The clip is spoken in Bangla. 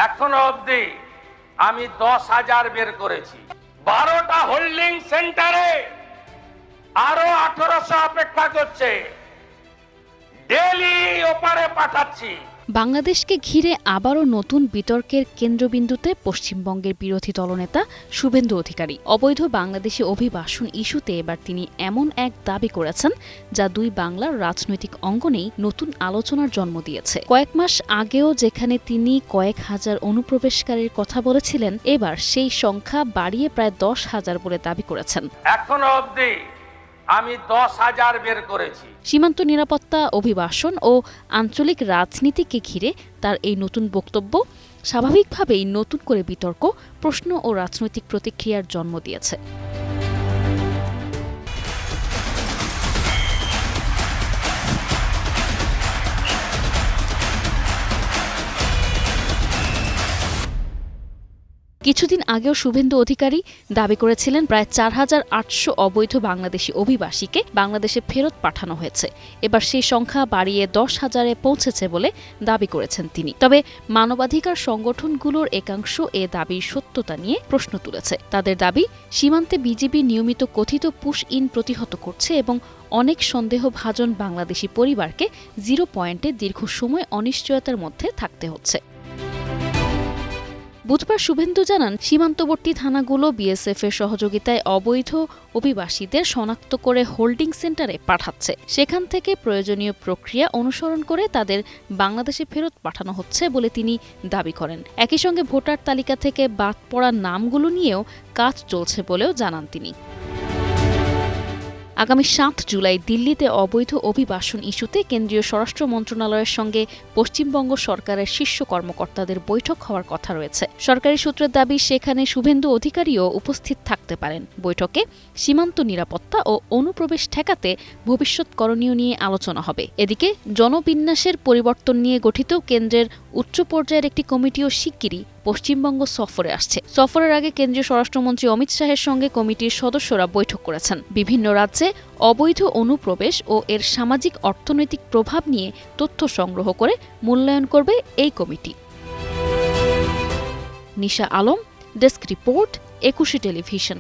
এখনো অবধি আমি 10,000 বের করেছি। 12টা হোল্ডিং সেন্টারে আরো 1800 অপেক্ষা করছে। ডেলি ওপারে পাঠাচ্ছি। বাংলাদেশকে ঘিরে আবারও নতুন বিতর্কের কেন্দ্রবিন্দুতে পশ্চিমবঙ্গের বিরোধী দলনেতা শুভেন্দু অধিকারী। অবৈধ বাংলাদেশি অভিবাসন ইস্যুতে এবার তিনি এমন এক দাবি করেছেন যা দুই বাংলার রাজনৈতিক অঙ্গনেই নতুন আলোচনার জন্ম দিয়েছে। কয়েক মাস আগেও যেখানে তিনি কয়েক হাজার অনুপ্রবেশকারীর কথা বলেছিলেন, এবার সেই সংখ্যা বাড়িয়ে প্রায় 10,000 বলে দাবি করেছেন। এখনো অবধি আমি 10,000 বের করেছি। সীমান্ত নিরাপত্তা, অভিবাসন ও আঞ্চলিক রাজনীতিকে ঘিরে তার এই নতুন বক্তব্য স্বাভাবিকভাবেই নতুন করে বিতর্ক, প্রশ্ন ও রাজনৈতিক প্রতিক্রিয়ার জন্ম দিয়েছে। কিছুদিন আগেও শুভেন্দু অধিকারী দাবি করেছিলেন প্রায় 4,800 অবৈধ বাংলাদেশি অভিবাসীকে বাংলাদেশে ফেরত পাঠানো হয়েছে। এবার সেই সংখ্যা বাড়িয়ে 10,000-এ পৌঁছেছে বলে দাবি করেছেন তিনি। তবে মানবাধিকার সংগঠনগুলোর একাংশ এ দাবির সত্যতা নিয়ে প্রশ্ন তুলেছে। তাদের দাবি, সীমান্তে বিজিবি নিয়মিত কথিত পুশ ইন প্রতিহত করছে এবং অনেক সন্দেহভাজন বাংলাদেশি পরিবারকে 0 পয়েন্টে দীর্ঘ সময় অনিশ্চয়তার মধ্যে থাকতে হচ্ছে। বুধবার শুভেন্দু জানান, সীমান্তবর্তী থানাগুলো বিএসএফ এর সহযোগিতায় অবৈধ অভিবাসীদের শনাক্ত করে হোল্ডিং সেন্টারে পাঠাচ্ছে। সেখান থেকে প্রয়োজনীয় প্রক্রিয়া অনুসরণ করে তাদের বাংলাদেশে ফেরত পাঠানো হচ্ছে বলে তিনি দাবি করেন। একই সঙ্গে ভোটার তালিকা থেকে বাদ পড়া নামগুলো নিয়েও কাজ চলছে বলেও জানান তিনি। আগামী 7 জুলাই দিল্লিতে অবৈধ অভিবাসন ইস্যুতে কেন্দ্রীয় স্বরাষ্ট্র মন্ত্রণালয়ের সঙ্গে পশ্চিমবঙ্গ সরকারের শীর্ষ কর্মকর্তাদের বৈঠক হওয়ার কথা রয়েছে। সরকারি সূত্রের দাবি, সেখানে শুভেন্দু অধিকারীও উপস্থিত থাকতে পারেন। বৈঠকে সীমান্ত নিরাপত্তা ও অনুপ্রবেশ ঠেকাতে ভবিষ্যৎ করণীয় নিয়ে আলোচনা হবে। এদিকে জনবিন্যাসের পরিবর্তন নিয়ে গঠিত কেন্দ্রের উচ্চ পর্যায়ের একটি কমিটিও শিগগিরই পশ্চিমবঙ্গ সফরে আসছে। সফরের আগে কেন্দ্রীয় স্বরাষ্ট্রমন্ত্রী অমিত শাহের সঙ্গে কমিটির সদস্যরা বৈঠক করেছেন। বিভিন্ন রাজ্যে অবৈধ অনুপ্রবেশ ও এর সামাজিক অর্থনৈতিক প্রভাব নিয়ে তথ্য সংগ্রহ করে মূল্যায়ন করবে এই কমিটি। নিশা আলম, ডেস্ক রিপোর্ট, 21 টেলিভিশন।